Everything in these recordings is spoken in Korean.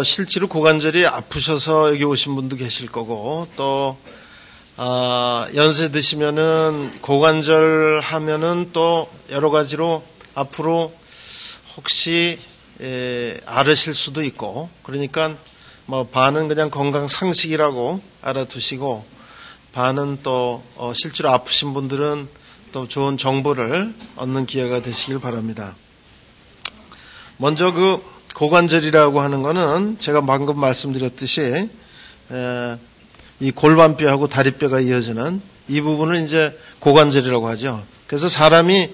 실제로 고관절이 아프셔서 여기 오신 분도 계실 거고, 또 연세 드시면은 고관절 하면은 또 여러 가지로 앞으로 혹시 앓으실 수도 있고, 그러니까 반은 그냥 건강 상식이라고 알아두시고, 반은 또 실제로 아프신 분들은 또 좋은 정보를 얻는 기회가 되시길 바랍니다. 먼저 그 고관절이라고 하는 거는 제가 방금 말씀드렸듯이 이 골반뼈하고 다리뼈가 이어지는 이 부분을 이제 고관절이라고 하죠. 그래서 사람이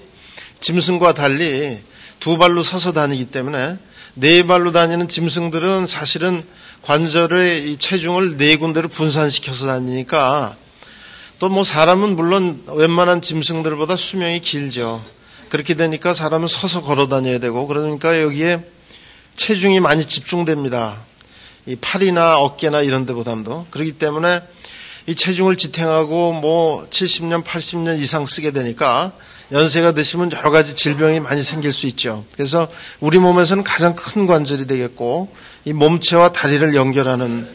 짐승과 달리 두 발로 서서 다니기 때문에 네 발로 다니는 짐승들은 사실은 관절의 이 체중을 네 군데로 분산시켜서 다니니까, 또 사람은 물론 웬만한 짐승들보다 수명이 길죠. 그렇게 되니까 사람은 서서 걸어 다녀야 되고, 그러니까 여기에 체중이 많이 집중됩니다. 이 팔이나 어깨나 이런 데보다도. 그렇기 때문에 이 체중을 지탱하고 70년, 80년 이상 쓰게 되니까 연세가 드시면 여러 가지 질병이 많이 생길 수 있죠. 그래서 우리 몸에서는 가장 큰 관절이 되겠고, 이 몸체와 다리를 연결하는,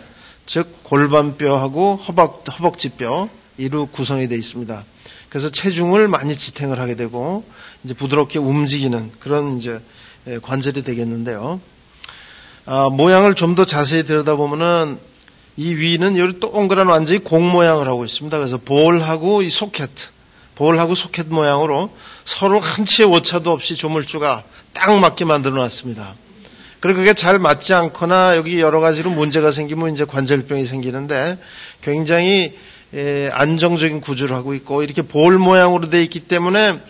즉 골반뼈하고 허벅지뼈 이로 구성이 되어 있습니다. 그래서 체중을 많이 지탱을 하게 되고 이제 부드럽게 움직이는 그런 이제 관절이 되겠는데요. 모양을 좀 더 자세히 들여다보면은 이 위는 여기 동그란 완전히 공 모양을 하고 있습니다. 그래서 볼하고 이 소켓 모양으로 서로 한 치의 오차도 없이 조물주가 딱 맞게 만들어 놨습니다. 그리고 그게 잘 맞지 않거나 여기 여러 가지로 문제가 생기면 이제 관절병이 생기는데, 굉장히 안정적인 구조를 하고 있고, 이렇게 볼 모양으로 되어 있기 때문에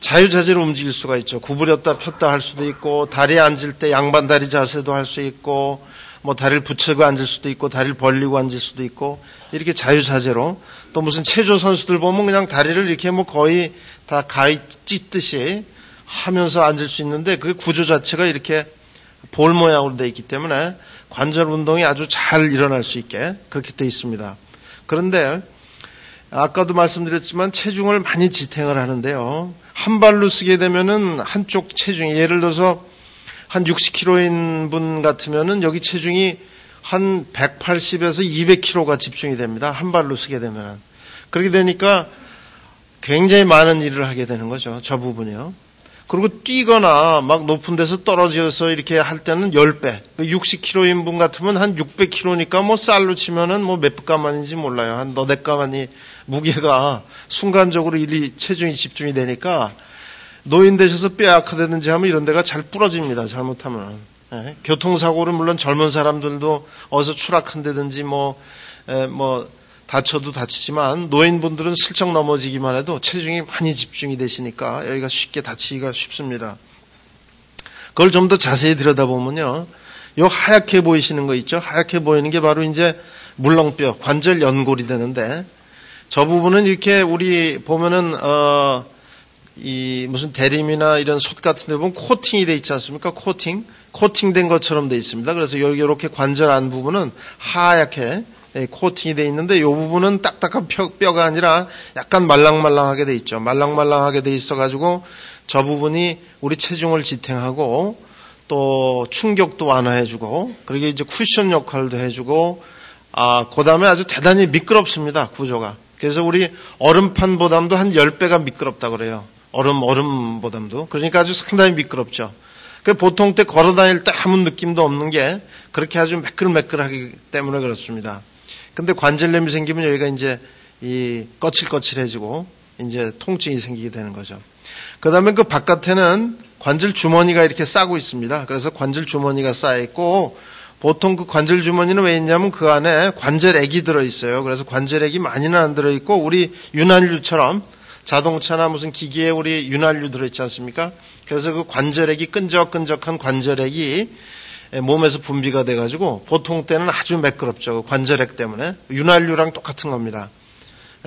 자유자재로 움직일 수가 있죠. 구부렸다 폈다 할 수도 있고, 다리에 앉을 때 양반 다리 자세도 할 수 있고, 다리를 붙이고 앉을 수도 있고, 다리를 벌리고 앉을 수도 있고, 이렇게 자유자재로. 또 무슨 체조 선수들 보면 그냥 다리를 이렇게 거의 다 가위 찢듯이 하면서 앉을 수 있는데, 그 구조 자체가 이렇게 볼 모양으로 되어 있기 때문에 관절 운동이 아주 잘 일어날 수 있게 그렇게 되어 있습니다. 그런데 아까도 말씀드렸지만 체중을 많이 지탱을 하는데요. 한 발로 쓰게 되면은 한쪽 체중이, 예를 들어서 한 60kg인 분 같으면은 여기 체중이 한 180에서 200kg가 집중이 됩니다. 한 발로 쓰게 되면은. 그렇게 되니까 굉장히 많은 일을 하게 되는 거죠. 저 부분이요. 그리고 뛰거나 높은 데서 떨어져서 이렇게 할 때는 10배. 60kg인 분 같으면 한 600kg니까 쌀로 치면은 몇 가만인지 몰라요. 한 너댓 가만이 무게가 순간적으로 체중이 집중이 되니까 노인 되셔서 뼈 약화되든지 하면 이런 데가 잘 부러집니다. 잘못하면. 교통사고를 물론 젊은 사람들도 어디서 추락한다든지 다쳐도 다치지만 노인분들은 슬쩍 넘어지기만 해도 체중이 많이 집중이 되시니까 여기가 쉽게 다치기가 쉽습니다. 그걸 좀 더 자세히 들여다보면요. 요 하얗게 보이시는 거 있죠? 하얗게 보이는 게 바로 이제 물렁뼈, 관절 연골이 되는데, 저 부분은 이렇게 우리 보면은 이 무슨 대림이나 이런 솥 같은 데 보면 코팅이 돼 있지 않습니까? 코팅된 것처럼 돼 있습니다. 그래서 여기 이렇게 관절 안 부분은 하얗게 코팅이 돼 있는데, 이 부분은 딱딱한 뼈가 아니라 약간 말랑말랑하게 돼 있죠. 말랑말랑하게 돼 있어가지고 저 부분이 우리 체중을 지탱하고 또 충격도 완화해주고, 그리고 이제 쿠션 역할도 해주고, 그 다음에 아주 대단히 미끄럽습니다. 구조가. 그래서 우리 얼음판보담도 한 10배가 미끄럽다 그래요. 얼음보담도. 그러니까 아주 상당히 미끄럽죠. 보통 때 걸어 다닐 때 아무 느낌도 없는 게 그렇게 아주 매끌매끌하기 때문에 그렇습니다. 근데 관절염이 생기면 여기가 이제 이 거칠거칠해지고 이제 통증이 생기게 되는 거죠. 그 다음에 그 바깥에는 관절 주머니가 이렇게 싸고 있습니다. 그래서 관절 주머니가 쌓여 있고, 보통 그 관절 주머니는 왜 있냐면 그 안에 관절액이 들어있어요. 그래서 관절액이 많이는 안 들어있고, 우리 윤활유처럼 자동차나 무슨 기기에 우리 윤활유 들어있지 않습니까? 그래서 그 관절액이 끈적끈적한 관절액이 몸에서 분비가 돼가지고 보통 때는 아주 매끄럽죠. 관절액 때문에. 윤활유랑 똑같은 겁니다.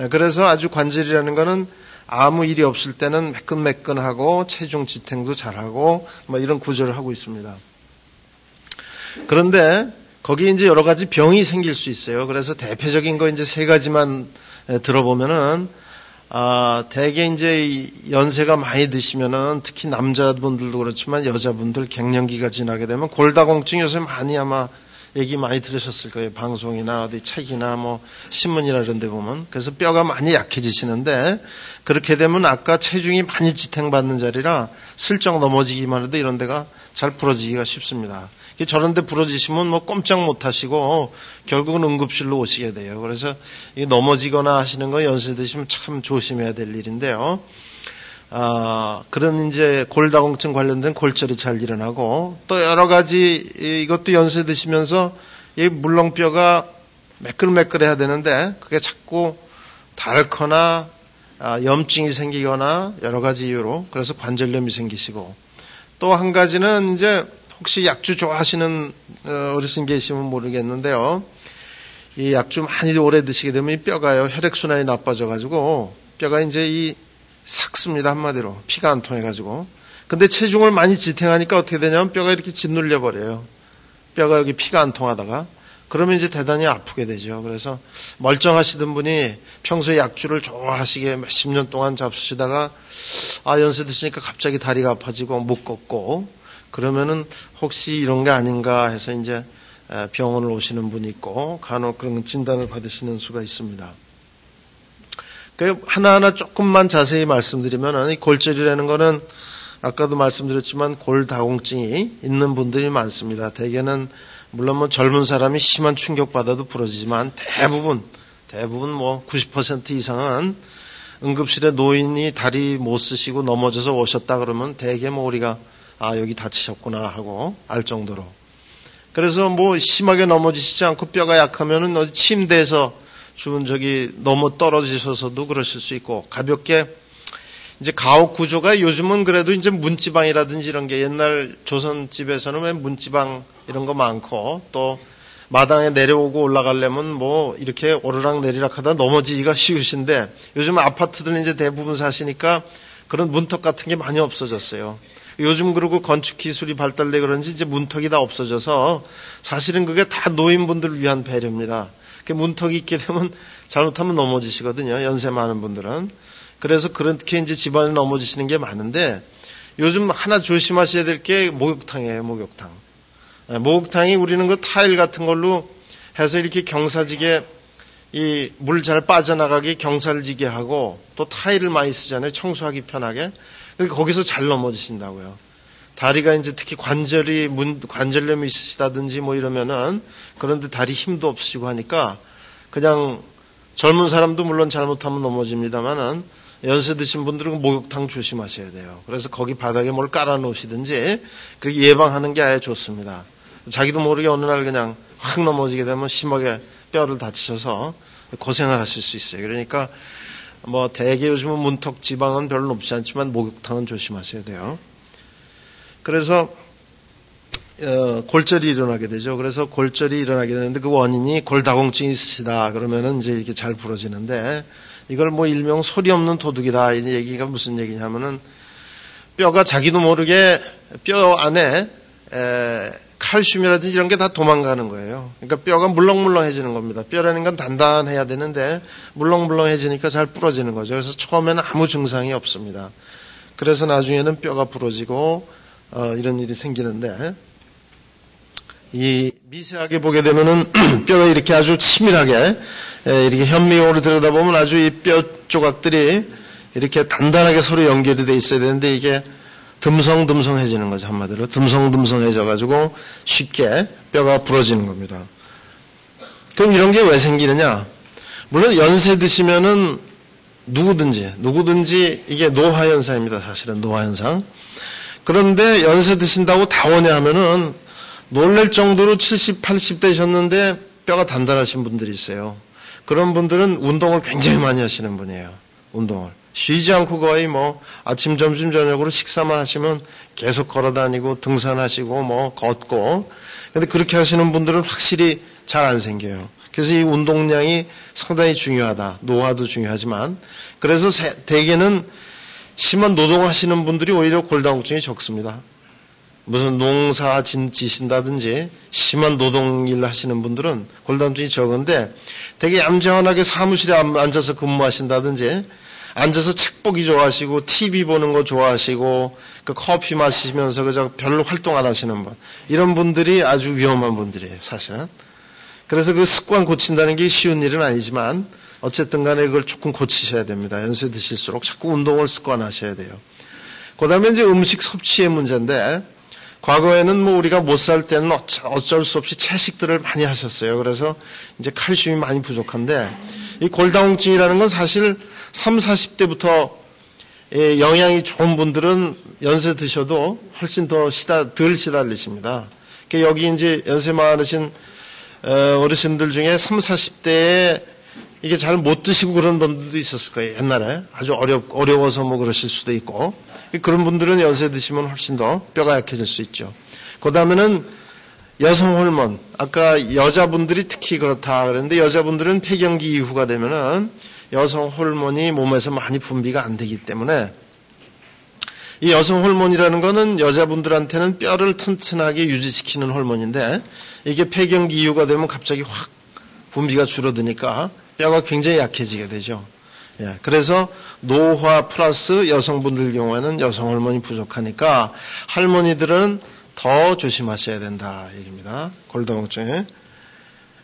그래서 아주 관절이라는 거는 아무 일이 없을 때는 매끈매끈하고 체중 지탱도 잘하고 이런 구조를 하고 있습니다. 그런데 거기에 이제 여러 가지 병이 생길 수 있어요. 그래서 대표적인 거 이제 세 가지만 들어보면은 대개 이제 연세가 많이 드시면은 특히 남자분들도 그렇지만 여자분들 갱년기가 지나게 되면 골다공증 요새 많이 아마 얘기 많이 들으셨을 거예요. 방송이나 어디 책이나 뭐 신문이나 이런 데 보면. 그래서 뼈가 많이 약해지시는데 그렇게 되면 아까 체중이 많이 지탱받는 자리라 슬쩍 넘어지기만 해도 이런 데가 잘 부러지기가 쉽습니다. 저런 데 부러지시면 뭐 꼼짝 못 하시고 결국은 응급실로 오시게 돼요. 그래서 넘어지거나 하시는 거 연세 드시면 참 조심해야 될 일인데요. 그런 이제 골다공증 관련된 골절이 잘 일어나고 또 여러 가지 이것도 연세 드시면서 이 물렁뼈가 매끌매끌해야 되는데 그게 자꾸 닳거나 염증이 생기거나 여러 가지 이유로 그래서 관절염이 생기시고 또 한 가지는 이제 혹시 약주 좋아하시는 어르신 계시면 모르겠는데요. 이 약주 많이 오래 드시게 되면 이 뼈가요 혈액순환이 나빠져가지고 뼈가 이제 삭습니다. 한마디로 피가 안 통해가지고. 근데 체중을 많이 지탱하니까 어떻게 되냐면 뼈가 이렇게 짓눌려 버려요. 뼈가 여기 피가 안 통하다가 그러면 이제 대단히 아프게 되죠. 그래서 멀쩡하시던 분이 평소에 약주를 좋아하시게 몇십 년 동안 잡수시다가 연세 드시니까 갑자기 다리가 아파지고 못 걷고 그러면은 혹시 이런 게 아닌가 해서 이제 병원을 오시는 분이 있고 간혹 그런 진단을 받으시는 수가 있습니다. 그 하나하나 조금만 자세히 말씀드리면은 이 골절이라는 거는 아까도 말씀드렸지만 골다공증이 있는 분들이 많습니다. 대개는 물론 뭐 젊은 사람이 심한 충격받아도 부러지지만 대부분 뭐 90% 이상은 응급실에 노인이 다리 못 쓰시고 넘어져서 오셨다 그러면 대개 뭐 우리가 여기 다치셨구나 하고 알 정도로. 그래서 뭐 심하게 넘어지시지 않고 뼈가 약하면은 어디 침대에서 넘어 떨어지셔서도 그러실 수 있고 가볍게 이제 가옥 구조가 요즘은 그래도 이제 문지방이라든지 이런 게 옛날 조선집에서는 왜 문지방 이런 거 많고 또 마당에 내려오고 올라가려면 뭐 이렇게 오르락 내리락 하다 넘어지기가 쉬우신데 요즘 아파트들 이제 대부분 사시니까 그런 문턱 같은 게 많이 없어졌어요. 요즘 그리고 건축 기술이 발달돼 그런지 이제 문턱이 다 없어져서 사실은 그게 다 노인분들을 위한 배려입니다. 문턱이 있게 되면 잘못하면 넘어지시거든요. 연세 많은 분들은. 그래서 그렇게 이제 집안에 넘어지시는 게 많은데 요즘 하나 조심하셔야 될 게 목욕탕이에요. 목욕탕. 목욕탕이 우리는 그 타일 같은 걸로 해서 이렇게 경사지게 이 물 잘 빠져나가게 경사지게 하고 또 타일을 많이 쓰잖아요. 청소하기 편하게. 거기서 잘 넘어지신다고요. 다리가 이제 특히 관절염이 있으시다든지 뭐 이러면은 그런데 다리 힘도 없으시고 하니까 그냥 젊은 사람도 물론 잘못하면 넘어집니다만은 연세 드신 분들은 목욕탕 조심하셔야 돼요. 그래서 거기 바닥에 뭘 깔아 놓으시든지 그렇게 예방하는 게 아예 좋습니다. 자기도 모르게 어느 날 그냥 확 넘어지게 되면 심하게 뼈를 다치셔서 고생을 하실 수 있어요. 그러니까 뭐 대개 요즘은 문턱 지방은 별로 높지 않지만 목욕탕은 조심하셔야 돼요. 그래서 골절이 일어나게 되죠. 그래서 골절이 일어나게 되는데 그 원인이 골다공증이 있으시다 그러면은 이제 이렇게 잘 부러지는데 이걸 뭐 일명 소리 없는 도둑이다 이 얘기가 무슨 얘기냐면은 뼈가 자기도 모르게 뼈 안에 칼슘이라든지 이런 게 다 도망가는 거예요. 그러니까 뼈가 물렁물렁해지는 겁니다. 뼈라는 건 단단해야 되는데 물렁물렁해지니까 잘 부러지는 거죠. 그래서 처음에는 아무 증상이 없습니다. 그래서 나중에는 뼈가 부러지고 이런 일이 생기는데 이 미세하게 보게 되면은 뼈가 이렇게 아주 치밀하게 이렇게 현미경으로 들여다보면 아주 이 뼈 조각들이 이렇게 단단하게 서로 연결이 돼 있어야 되는데 이게 듬성듬성해지는 거죠. 한마디로 듬성듬성해져가지고 쉽게 뼈가 부러지는 겁니다. 그럼 이런 게 왜 생기느냐? 물론 연세 드시면은 누구든지 이게 노화 현상입니다. 사실은 노화 현상. 그런데 연세 드신다고 다 오냐 하면은 놀랄 정도로 70, 80 되셨는데 뼈가 단단하신 분들이 있어요. 그런 분들은 운동을 굉장히 많이 하시는 분이에요. 운동을. 쉬지 않고 거의 뭐 아침, 점심, 저녁으로 식사만 하시면 계속 걸어다니고 등산하시고 뭐 걷고. 근데 그렇게 하시는 분들은 확실히 잘 안 생겨요. 그래서 이 운동량이 상당히 중요하다. 노화도 중요하지만. 그래서 대개는 심한 노동하시는 분들이 오히려 골다공증이 적습니다. 무슨 농사 지신다든지 심한 노동일 하시는 분들은 골다공증이 적은데 되게 얌전하게 사무실에 앉아서 근무하신다든지 앉아서 책 보기 좋아하시고 TV 보는 거 좋아하시고 그 커피 마시면서 그저 별로 활동 안 하시는 분, 이런 분들이 아주 위험한 분들이에요, 사실은. 그래서 그 습관 고친다는 게 쉬운 일은 아니지만 어쨌든 간에 그걸 조금 고치셔야 됩니다. 연세 드실수록 자꾸 운동을 습관하셔야 돼요. 그 다음에 이제 음식 섭취의 문제인데, 과거에는 뭐 우리가 못 살 때는 어쩔 수 없이 채식들을 많이 하셨어요. 그래서 이제 칼슘이 많이 부족한데, 이 골다공증이라는 건 사실 30, 40대부터 영양이 좋은 분들은 연세 드셔도 훨씬 더 덜 시달리십니다. 그러니까 여기 이제 연세 많으신 어르신들 중에 30, 40대에 이게 잘 못 드시고 그런 분들도 있었을 거예요. 옛날에 아주 어려워서 뭐 그러실 수도 있고, 그런 분들은 연세 드시면 훨씬 더 뼈가 약해질 수 있죠. 그 다음에는 여성 호르몬, 아까 여자분들이 특히 그렇다 그랬는데, 여자분들은 폐경기 이후가 되면은 여성 호르몬이 몸에서 많이 분비가 안 되기 때문에, 이 여성 호르몬이라는 거는 여자분들한테는 뼈를 튼튼하게 유지시키는 호르몬인데, 이게 폐경기 이후가 되면 갑자기 확 분비가 줄어드니까 뼈가 굉장히 약해지게 되죠. 그래서 노화 플러스 여성분들 경우에는 여성 호르몬이 부족하니까 할머니들은 더 조심하셔야 된다 얘기입니다. 골다공증에.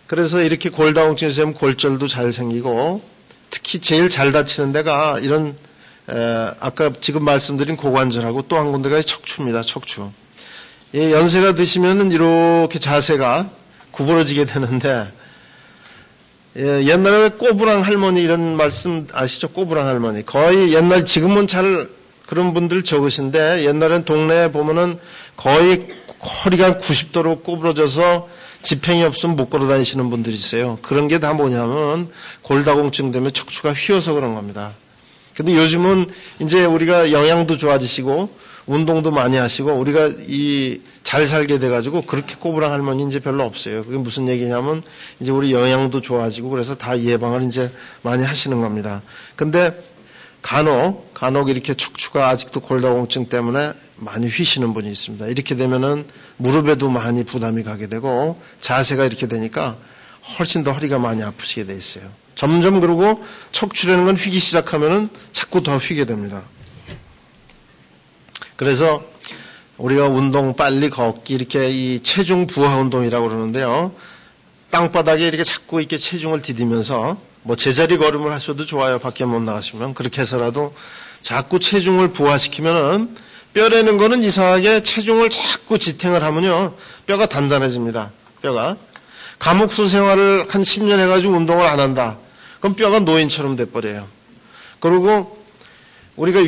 그래서 이렇게 골다공증이 되면 골절도 잘 생기고, 특히 제일 잘 다치는 데가 이런 아까 지금 말씀드린 고관절하고 또 한 군데가 척추입니다. 척추. 연세가 드시면은 이렇게 자세가 구부러지게 되는데, 옛날에 꼬부랑 할머니 이런 말씀 아시죠? 꼬부랑 할머니. 거의 옛날, 지금은 잘 그런 분들 적으신데, 옛날엔 동네에 보면은 거의 허리가 90도로 꼬부러져서 지팽이 없으면 못 걸어 다니시는 분들이 있어요. 그런 게 다 뭐냐면 골다공증 때문에 척추가 휘어서 그런 겁니다. 근데 요즘은 이제 우리가 영양도 좋아지시고 운동도 많이 하시고 우리가 잘 살게 돼가지고 그렇게 꼬부랑 할머니 이제 별로 없어요. 그게 무슨 얘기냐면 이제 우리 영양도 좋아지고 그래서 다 예방을 이제 많이 하시는 겁니다. 근데 간혹 이렇게 척추가 아직도 골다공증 때문에 많이 휘시는 분이 있습니다. 이렇게 되면은 무릎에도 많이 부담이 가게 되고 자세가 이렇게 되니까 훨씬 더 허리가 많이 아프시게 돼 있어요. 점점 그러고 척추라는 건 휘기 시작하면은 자꾸 더 휘게 됩니다. 그래서 우리가 운동 빨리 걷기 이렇게 이 체중 부하 운동이라고 그러는데요. 땅바닥에 이렇게 자꾸 이렇게 체중을 디디면서 뭐 제자리 걸음을 하셔도 좋아요. 밖에 못 나가시면. 그렇게 해서라도 자꾸 체중을 부하시키면은 뼈라는 거는 이상하게 체중을 자꾸 지탱을 하면요. 뼈가 단단해집니다. 뼈가. 감옥수 생활을 한 10년 해가지고 운동을 안 한다. 그럼 뼈가 노인처럼 돼버려요. 그리고 우리가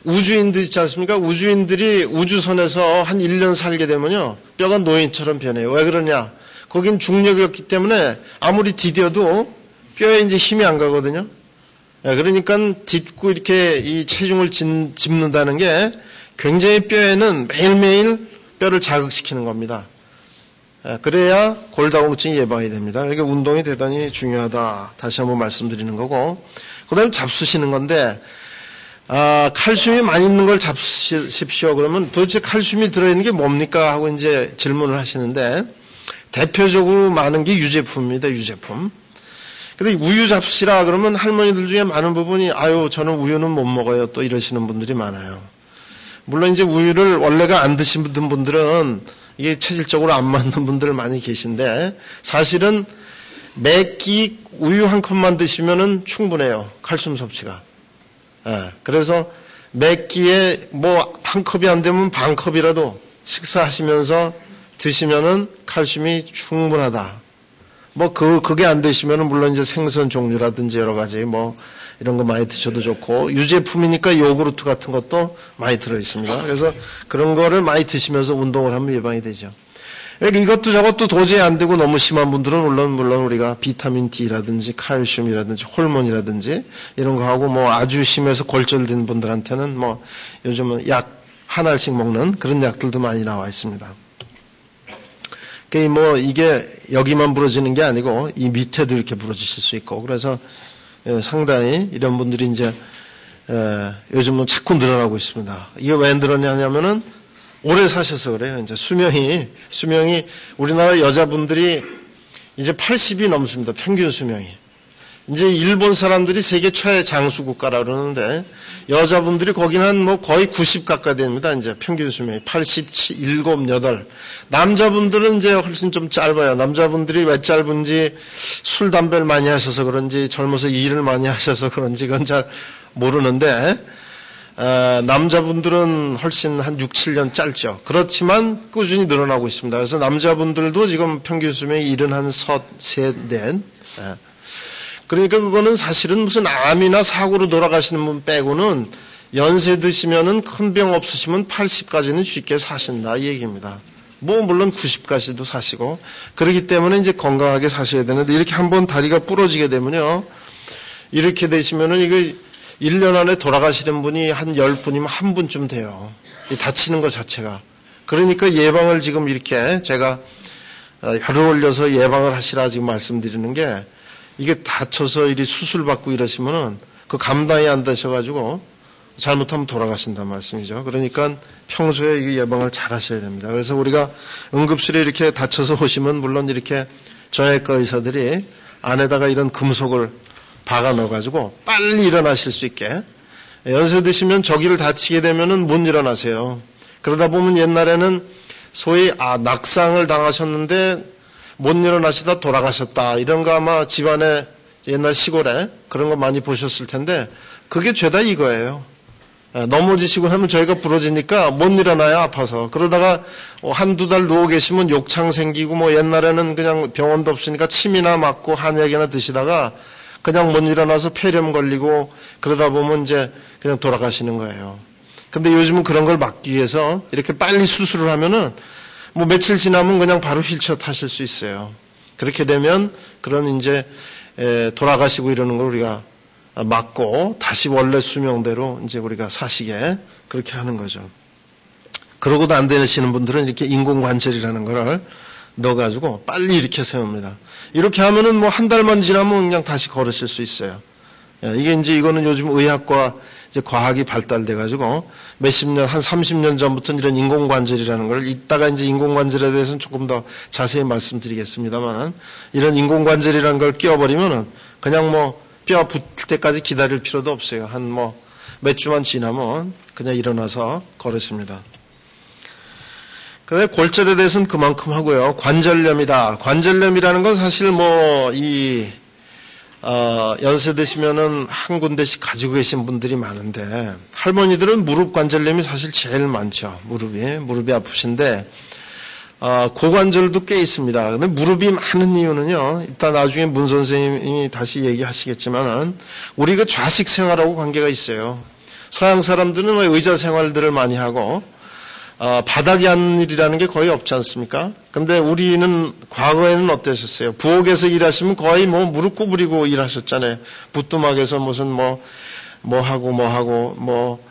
우주인들 있지 않습니까? 우주인들이 우주선에서 한 1년 살게 되면요. 뼈가 노인처럼 변해요. 왜 그러냐? 거긴 중력이었기 때문에 아무리 디뎌도 뼈에 이제 힘이 안 가거든요. 그러니까 딛고 이렇게 이 체중을 짚는다는 게 굉장히 뼈에는 매일매일 뼈를 자극시키는 겁니다. 그래야 골다공증이 예방이 됩니다. 그러니까 운동이 대단히 중요하다. 다시 한번 말씀드리는 거고. 그 다음에 잡수시는 건데, 칼슘이 많이 있는 걸 잡수십시오. 그러면 도대체 칼슘이 들어있는 게 뭡니까? 하고 이제 질문을 하시는데, 대표적으로 많은 게 유제품입니다. 유제품. 근데 우유 잡수시라 그러면 할머니들 중에 많은 부분이 저는 우유는 못 먹어요. 또 이러시는 분들이 많아요. 물론 이제 우유를 원래가 안 드시는 분들은 이게 체질적으로 안 맞는 분들 많이 계신데 사실은 매끼 우유 한 컵만 드시면은 충분해요. 칼슘 섭취가. 그래서 매끼에 뭐 한 컵이 안 되면 반 컵이라도 식사하시면서 드시면은 칼슘이 충분하다. 뭐 그게 안 되시면은 물론 이제 생선 종류라든지 여러 가지 뭐 이런 거 많이 드셔도 좋고 유제품이니까 요구르트 같은 것도 많이 들어 있습니다. 그래서 그런 거를 많이 드시면서 운동을 하면 예방이 되죠. 이것도 저것도 도저히 안 되고 너무 심한 분들은 물론 우리가 비타민 D라든지 칼슘이라든지 호르몬이라든지 이런 거 하고 뭐 아주 심해서 골절된 분들한테는 뭐 요즘은 약 한 알씩 먹는 그런 약들도 많이 나와 있습니다. 뭐 이게 여기만 부러지는 게 아니고 이 밑에도 이렇게 부러지실 수 있고 그래서 상당히 이런 분들이 이제 요즘은 자꾸 늘어나고 있습니다. 이게 왜 늘어나냐면은 오래 사셔서 그래요. 이제 수명이 우리나라 여자분들이 이제 80이 넘습니다. 평균 수명이. 이제 일본 사람들이 세계 최장수 국가라 그러는데 여자분들이 거기는 한 뭐 거의 90 가까이 됩니다. 이제 평균 수명이 87, 8. 남자분들은 이제 훨씬 좀 짧아요. 남자분들이 왜 짧은지 술, 담배를 많이 하셔서 그런지 젊어서 일을 많이 하셔서 그런지 그건 잘 모르는데 남자분들은 훨씬 한 6, 7년 짧죠. 그렇지만 꾸준히 늘어나고 있습니다. 그래서 남자분들도 지금 평균 수명이 73, 4. 그러니까 그거는 사실은 무슨 암이나 사고로 돌아가시는 분 빼고는 연세 드시면은 큰 병 없으시면 80까지는 쉽게 사신다 이 얘기입니다. 뭐 물론 90까지도 사시고 그렇기 때문에 이제 건강하게 사셔야 되는데 이렇게 한번 다리가 부러지게 되면요. 이렇게 되시면은 이거 1년 안에 돌아가시는 분이 한 10분이면 한 분쯤 돼요. 이 다치는 것 자체가. 그러니까 예방을 지금 이렇게 제가 혀를 올려서 예방을 하시라 지금 말씀드리는 게 이게 다쳐서 이리 수술받고 이러시면은 그 감당이 안 되셔가지고 잘못하면 돌아가신단 말씀이죠. 그러니까 평소에 이 예방을 잘 하셔야 됩니다. 그래서 우리가 응급실에 이렇게 다쳐서 오시면 물론 이렇게 정형외과 의사들이 안에다가 이런 금속을 박아 넣어가지고 빨리 일어나실 수 있게 연세 드시면 저기를 다치게 되면은 못 일어나세요. 그러다 보면 옛날에는 소위 낙상을 당하셨는데 못 일어나시다 돌아가셨다 이런 거 아마 집안에 옛날 시골에 그런 거 많이 보셨을 텐데 그게 죄다 이거예요. 넘어지시고 하면 저희가 부러지니까 못 일어나요 아파서. 그러다가 한두 달 누워 계시면 욕창 생기고 뭐 옛날에는 그냥 병원도 없으니까 침이나 맞고 한약이나 드시다가 그냥 못 일어나서 폐렴 걸리고 그러다 보면 이제 그냥 돌아가시는 거예요. 근데 요즘은 그런 걸 막기 위해서 이렇게 빨리 수술을 하면은 뭐 며칠 지나면 그냥 바로 휠체어 타실 수 있어요. 그렇게 되면 그런 이제 돌아가시고 이러는 걸 우리가 막고 다시 원래 수명대로 이제 우리가 사시게 그렇게 하는 거죠. 그러고도 안 되시는 분들은 이렇게 인공관절이라는 걸 넣어가지고 빨리 이렇게 세웁니다. 이렇게 하면은 뭐 한 달만 지나면 그냥 다시 걸으실 수 있어요. 이게 이제 이거는 요즘 의학과 이제 과학이 발달돼가지고 몇십 년, 한 30년 전부터는 이런 인공관절이라는 걸 이따가 이제 인공관절에 대해서는 조금 더 자세히 말씀드리겠습니다만 이런 인공관절이라는 걸 끼워버리면은 그냥 뭐 뼈 붙을 때까지 기다릴 필요도 없어요. 한 뭐 몇 주만 지나면 그냥 일어나서 걸으십니다. 그다음에 골절에 대해서는 그만큼 하고요. 관절염이다. 관절염이라는 건 사실 뭐 연세 드시면은 한 군데씩 가지고 계신 분들이 많은데 할머니들은 무릎 관절염이 사실 제일 많죠. 무릎이 아프신데 고관절도 꽤 있습니다. 근데 무릎이 많은 이유는요. 이따 나중에 문 선생님이 다시 얘기하시겠지만은 우리 그 좌식 생활하고 관계가 있어요. 서양 사람들은 의자 생활들을 많이 하고 바닥에 앉는 일이라는 게 거의 없지 않습니까? 근데 우리는 과거에는 어떠셨어요? 부엌에서 일하시면 거의 뭐 무릎 구부리고 일하셨잖아요. 부뚜막에서 무슨 뭐 하고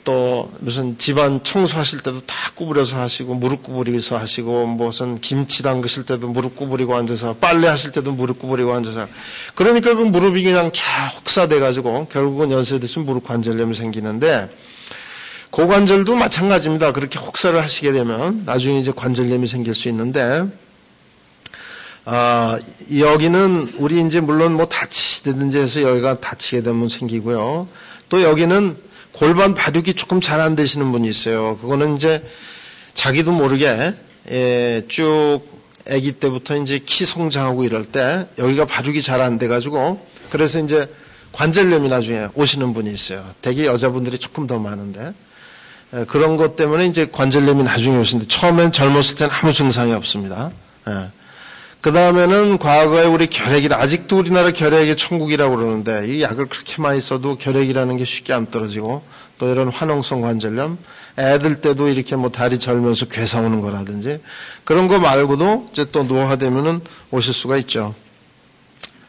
또 무슨 집안 청소하실 때도 다 구부려서 하시고 무릎 구부리서 하시고 무슨 김치 담그실 때도 무릎 구부리고 앉아서 빨래 하실 때도 무릎 구부리고 앉아서 그러니까 그 무릎이 그냥 쫙 혹사돼 가지고 결국은 연세 드시면 무릎 관절염이 생기는데 고관절도 마찬가지입니다. 그렇게 혹사를 하시게 되면 나중에 이제 관절염이 생길 수 있는데 여기는 우리 이제 물론 뭐 다치시든지 해서 여기가 다치게 되면 생기고요. 또 여기는 골반 발육이 조금 잘 안 되시는 분이 있어요. 그거는 이제 자기도 모르게 쭉 아기 때부터 이제 키 성장하고 이럴 때 여기가 발육이 잘 안 돼가지고 그래서 이제 관절염이 나중에 오시는 분이 있어요. 대개 여자분들이 조금 더 많은데 그런 것 때문에 이제 관절염이 나중에 오시는데 처음엔 젊었을 때는 아무 증상이 없습니다. 그 다음에는 과거에 우리 결핵이 아직도 우리나라 결핵의 천국이라고 그러는데 이 약을 그렇게 많이 써도 결핵이라는 게 쉽게 안 떨어지고 또 이런 화농성 관절염 애들 때도 이렇게 뭐 다리 절면서 괴사 오는 거라든지 그런 거 말고도 이제 또 노화되면은 오실 수가 있죠.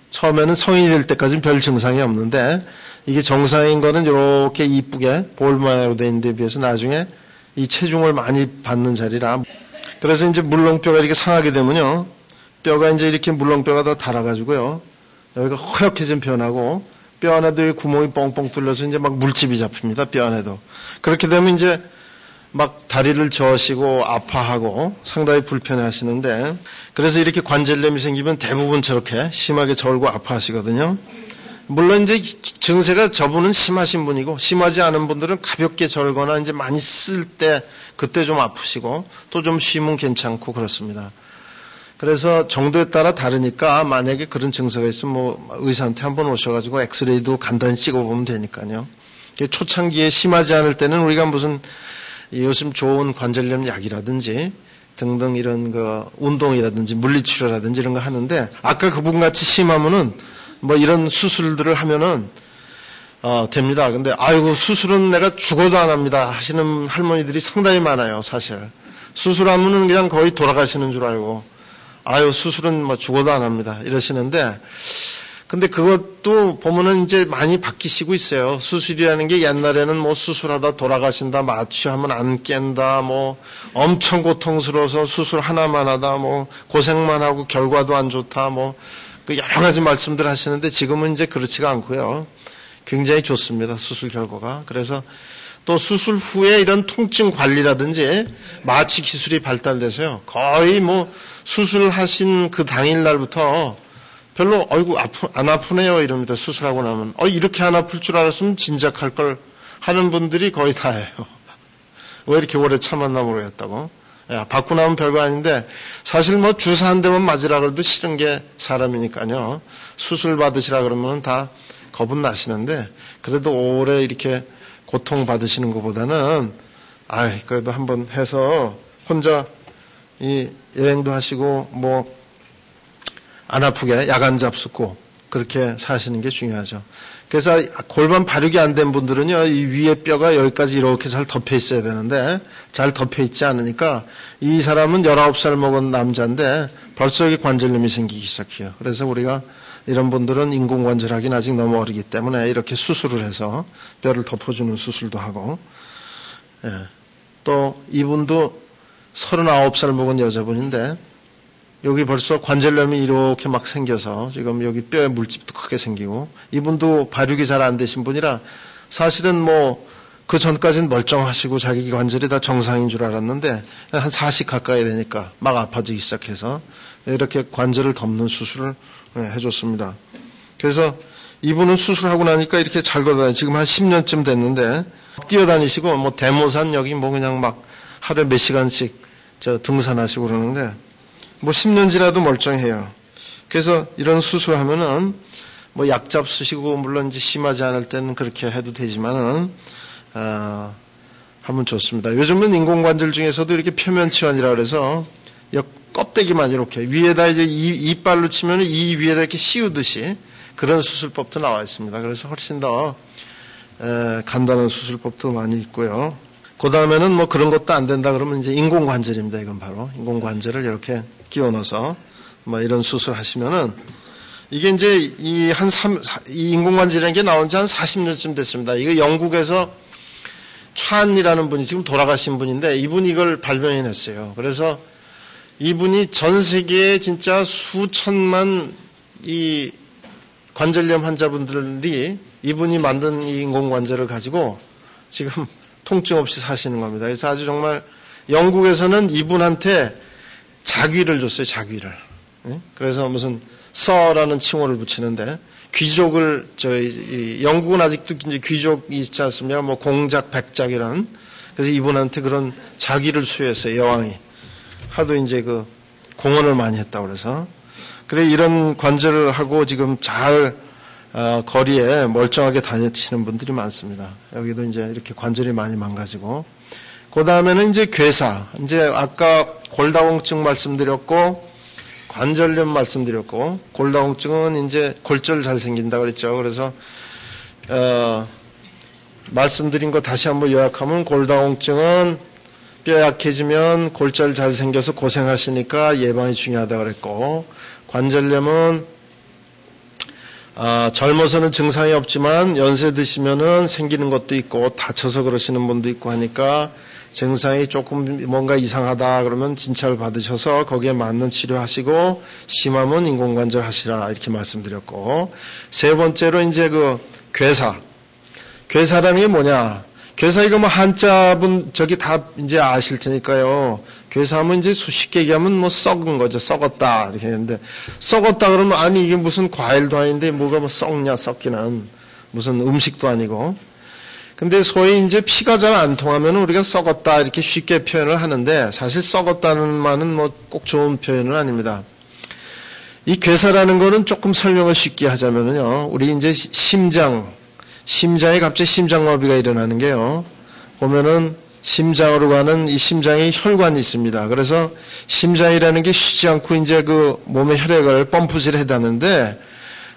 처음에는 성인이 될 때까지는 별 증상이 없는데 이게 정상인 거는 이렇게 이쁘게 볼 모양으로 돼 있는 데 비해서 나중에 이 체중을 많이 받는 자리라 그래서 이제 물렁뼈가 이렇게 상하게 되면요. 뼈가 이제 이렇게 물렁뼈가 다 닳아가지고요. 여기가 허옇게 변하고 뼈 안에도 구멍이 뻥뻥 뚫려서 이제 막 물집이 잡힙니다. 뼈 안에도. 그렇게 되면 이제 막 다리를 저으시고 아파하고 상당히 불편해 하시는데, 그래서 이렇게 관절염이 생기면 대부분 저렇게 심하게 저을고 아파하시거든요. 물론 이제 증세가 저분은 심하신 분이고, 심하지 않은 분들은 가볍게 절거나 이제 많이 쓸 때 그때 좀 아프시고 또 좀 쉬면 괜찮고 그렇습니다. 그래서 정도에 따라 다르니까 만약에 그런 증세가 있으면 뭐 의사한테 한번 오셔가지고 엑스레이도 간단히 찍어보면 되니까요. 초창기에 심하지 않을 때는 우리가 무슨 요즘 좋은 관절염 약이라든지 등등 이런 거 운동이라든지 물리치료라든지 이런 거 하는데, 아까 그분같이 심하면은 뭐 이런 수술들을 하면은 됩니다. 근데 아이고 수술은 내가 죽어도 안 합니다 하시는 할머니들이 상당히 많아요. 사실 수술하면은 그냥 거의 돌아가시는 줄 알고 아유 수술은 뭐 죽어도 안 합니다 이러시는데, 근데 그것도 보면은 이제 많이 바뀌시고 있어요. 수술이라는 게 옛날에는 뭐 수술하다 돌아가신다, 마취하면 안 깬다, 뭐 엄청 고통스러워서 수술 하나만 하다, 뭐 고생만 하고 결과도 안 좋다, 뭐 그 여러 가지 말씀들 하시는데, 지금은 이제 그렇지가 않고요. 굉장히 좋습니다, 수술 결과가. 그래서 또 수술 후에 이런 통증 관리라든지 마취 기술이 발달돼서요. 거의 뭐 수술하신 그 당일날부터 별로 어이구 안 아프네요 이럽니다. 수술하고 나면 이렇게 안 아플 줄 알았으면 진작할 걸 하는 분들이 거의 다예요. 왜 이렇게 오래 참았나 모르겠다고. 야, 받고 나면 별거 아닌데 사실 뭐 주사 한 대만 맞으라 그래도 싫은 게 사람이니까요. 수술 받으시라 그러면 다 겁은 나시는데, 그래도 오래 이렇게 고통 받으시는 것보다는 그래도 한번 해서 혼자 이 여행도 하시고 뭐 안 아프게 약 안 잡수고 그렇게 사시는 게 중요하죠. 그래서 골반 발육이 안 된 분들은요, 이 위에 뼈가 여기까지 이렇게 잘 덮여 있어야 되는데 잘 덮여 있지 않으니까 이 사람은 19살 먹은 남자인데 벌써 여기 관절염이 생기기 시작해요. 그래서 우리가 이런 분들은 인공관절하기는 아직 너무 어리기 때문에 이렇게 수술을 해서 뼈를 덮어주는 수술도 하고, 또 이분도 39살 먹은 여자분인데 여기 벌써 관절염이 이렇게 막 생겨서 지금 여기 뼈에 물집도 크게 생기고, 이분도 발육이 잘 안 되신 분이라 사실은 뭐 그 전까지는 멀쩡하시고 자기 관절이 다 정상인 줄 알았는데 한 40 가까이 되니까 막 아파지기 시작해서 이렇게 관절을 덮는 수술을 해줬습니다. 그래서 이분은 수술하고 나니까 이렇게 잘 걸어다니고 지금 한 10년쯤 됐는데 뛰어다니시고 뭐 대모산 여기 뭐 그냥 막 하루에 몇 시간씩 등산하시고 그러는데 뭐 10년 지나도 멀쩡해요. 그래서 이런 수술하면은 뭐 약 잡수시고 물론 이제 심하지 않을 때는 그렇게 해도 되지만은 하면 좋습니다. 요즘은 인공관절 중에서도 이렇게 표면치환이라 그래서 껍데기만 이렇게 위에다 이제 이빨로 치면은 이 위에다 이렇게 씌우듯이 그런 수술법도 나와 있습니다. 그래서 훨씬 더 간단한 수술법도 많이 있고요. 그 다음에는 뭐 그런 것도 안 된다 그러면 이제 인공관절입니다. 이건 바로 인공관절을 이렇게 끼워 넣어서 뭐 이런 수술 하시면은 이게 이제 이 인공관절이라는 게 나온 지 한 40년쯤 됐습니다. 이거 영국에서 찬이라는 분이 지금 돌아가신 분인데 이분이 이걸 발명해냈어요. 그래서 이분이 전 세계에 진짜 수천만 이 관절염 환자분들이 이분이 만든 이 인공관절을 가지고 지금 통증 없이 사시는 겁니다. 그래서 아주 정말 영국에서는 이분한테 자귀를 줬어요. 자귀를. 그래서 무슨 서라는 칭호를 붙이는데 귀족을 영국은 아직도 이제 귀족이 있지 않습니까? 뭐 공작, 백작 이런. 그래서 이분한테 그런 자귀를 수여했어요. 여왕이 하도 이제 그 공헌을 많이 했다고 그래서. 그래 이런 관절을 하고 지금 잘 거리에 멀쩡하게 다니시는 분들이 많습니다. 여기도 이제 이렇게 관절이 많이 망가지고. 그 다음에는 이제 괴사. 이제 아까 골다공증 말씀드렸고, 관절염 말씀드렸고, 골다공증은 이제 골절 잘 생긴다 그랬죠. 그래서, 말씀드린 거 다시 한번 요약하면 골다공증은 뼈 약해지면 골절 잘 생겨서 고생하시니까 예방이 중요하다 그랬고, 관절염은 젊어서는 증상이 없지만 연세 드시면은 생기는 것도 있고 다쳐서 그러시는 분도 있고 하니까 증상이 조금 뭔가 이상하다 그러면 진찰 받으셔서 거기에 맞는 치료하시고 심하면 인공관절 하시라 이렇게 말씀드렸고, 세 번째로 이제 그 괴사. 괴사라는 게 뭐냐? 괴사 이거 뭐 한자분 저기 다 이제 아실 테니까요. 괴사하면 이제 쉽게 얘기하면 뭐 썩은 거죠. 썩었다 이렇게 했는데 썩었다 그러면 아니 이게 무슨 과일도 아닌데 뭐가 뭐 썩냐 썩기는 무슨 음식도 아니고. 근데 소위 이제 피가 잘 안 통하면 우리가 썩었다 이렇게 쉽게 표현을 하는데 사실 썩었다는 말은 뭐 꼭 좋은 표현은 아닙니다. 이 괴사라는 거는 조금 설명을 쉽게 하자면요. 우리 이제 심장에 갑자기 심장마비가 일어나는 게요. 보면은 심장으로 가는 이 심장에 혈관이 있습니다. 그래서 심장이라는 게 쉬지 않고 이제 그 몸의 혈액을 펌프질 해다는데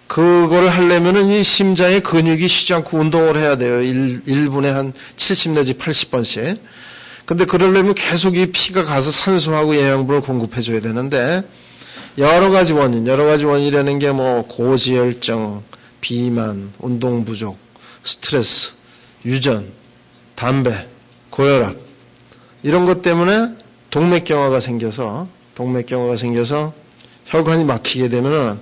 그거를 하려면은 이 심장의 근육이 쉬지 않고 운동을 해야 돼요. 1분에 한 70 내지 80번씩. 근데 그러려면 계속 이 피가 가서 산소하고 영양분을 공급해줘야 되는데 여러 가지 원인이라는 게 뭐 고지혈증, 비만, 운동 부족, 스트레스, 유전, 담배, 고혈압 이런 것 때문에 동맥경화가 생겨서 혈관이 막히게 되면은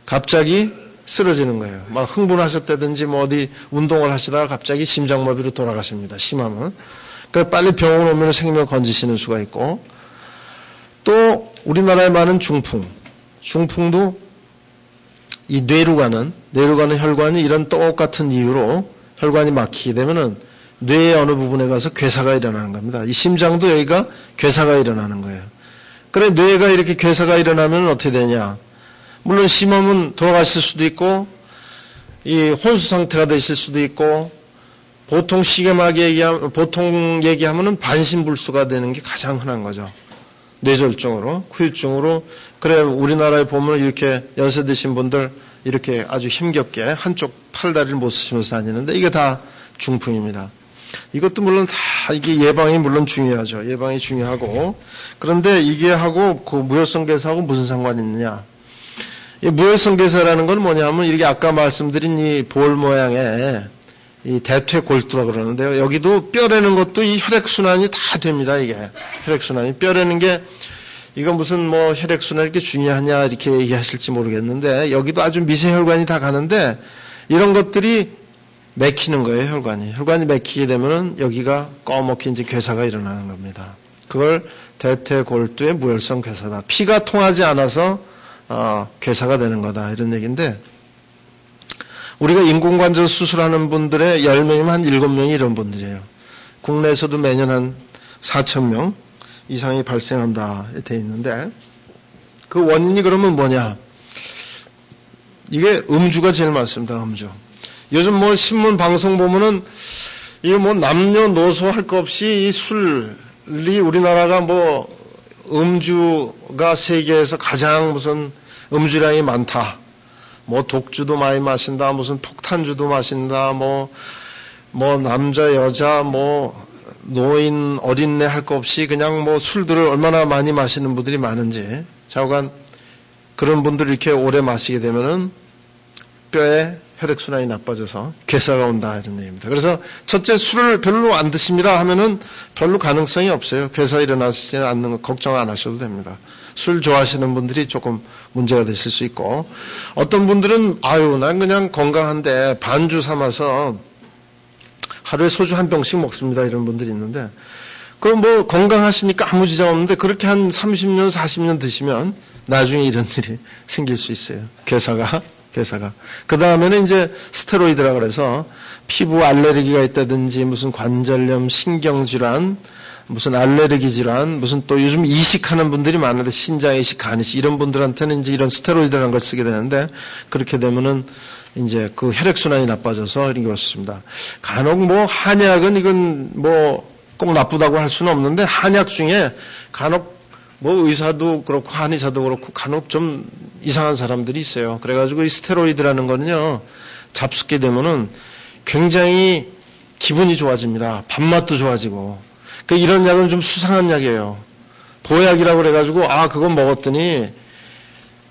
갑자기 쓰러지는 거예요. 막 흥분하셨다든지 뭐 어디 운동을 하시다가 갑자기 심장마비로 돌아가십니다. 심하면. 그래서 빨리 병원 오면 생명 건지시는 수가 있고 또 우리나라에 많은 중풍도 이 뇌로 가는 혈관이 이런 똑같은 이유로 혈관이 막히게 되면은 뇌의 어느 부분에 가서 괴사가 일어나는 겁니다. 이 심장도 여기가 괴사가 일어나는 거예요. 그래 뇌가 이렇게 괴사가 일어나면 어떻게 되냐? 물론 심하면 돌아가실 수도 있고 이 혼수 상태가 되실 수도 있고 보통 보통 얘기하면은 반신불수가 되는 게 가장 흔한 거죠. 뇌졸중으로, 후유증으로. 그래 우리나라에 보면 이렇게 연세 드신 분들 이렇게 아주 힘겹게 한쪽 팔다리를 못 쓰시면서 다니는데 이게 다 중풍입니다. 이것도 물론 다 이게 예방이 물론 중요하죠. 예방이 중요하고 그런데 이게 하고 그 무혈성 괴사하고 무슨 상관이 있느냐? 이 무혈성 괴사라는 건 뭐냐면 이렇게 아까 말씀드린 이 볼 모양의 이 대퇴골두라고 그러는데요. 여기도 뼈라는 것도 이 혈액순환이 다 됩니다. 이게 혈액순환이 뼈라는 게 이거 무슨 뭐 혈액순환이 이렇게 중요하냐 이렇게 얘기하실지 모르겠는데 여기도 아주 미세혈관이 다 가는데 이런 것들이 막히는 거예요. 혈관이 막히게 되면은 여기가 꺼멓게 이제 괴사가 일어나는 겁니다. 그걸 대퇴골두의 무혈성 괴사다. 피가 통하지 않아서 괴사가 되는 거다 이런 얘기인데 우리가 인공관절 수술하는 분들의 10명이면 한 7명이 이런 분들이에요. 국내에서도 매년 한 4,000명 이상이 발생한다 돼 있는데 그 원인이 그러면 뭐냐? 이게 음주가 제일 많습니다. 음주. 요즘 뭐 신문 방송 보면은 이게 뭐 남녀노소 할 것 없이 이 술이 우리나라가 뭐 음주가 세계에서 가장 무슨 음주량이 많다. 뭐 독주도 많이 마신다. 무슨 폭탄주도 마신다. 뭐 남자 여자 뭐 노인 어린애 할 것 없이 그냥 뭐 술들을 얼마나 많이 마시는 분들이 많은지 좌우간 그런 분들 이렇게 오래 마시게 되면은 뼈에 혈액순환이 나빠져서 괴사가 온다 이런 얘기입니다. 그래서 첫째 술을 별로 안 드십니다 하면은 별로 가능성이 없어요. 괴사 일어나지 않는 거 걱정 안 하셔도 됩니다. 술 좋아하시는 분들이 조금 문제가 되실 수 있고 어떤 분들은 난 그냥 건강한데 반주 삼아서 하루에 소주 한 병씩 먹습니다 이런 분들이 있는데 그럼 뭐 건강하시니까 아무 지장 없는데 그렇게 한 30년 40년 드시면 나중에 이런 일이 생길 수 있어요. 괴사가. 그 다음에는 이제 스테로이드라 그래서 피부 알레르기가 있다든지 무슨 관절염, 신경질환, 무슨 알레르기 질환, 무슨 또 요즘 이식하는 분들이 많은데 신장 이식, 간 이식 이런 분들한테는 이제 이런 스테로이드라는 걸 쓰게 되는데 그렇게 되면은 이제 그 혈액순환이 나빠져서 이런 게 왔습니다. 간혹 뭐 한약은 이건 뭐 꼭 나쁘다고 할 수는 없는데 한약 중에 간혹 뭐 의사도 그렇고 한의사도 그렇고 간혹 좀 이상한 사람들이 있어요. 그래가지고 이 스테로이드라는 거는요 잡숫게 되면은 굉장히 기분이 좋아집니다. 밥맛도 좋아지고. 그 이런 약은 좀 수상한 약이에요. 보약이라고 그래가지고 그건 먹었더니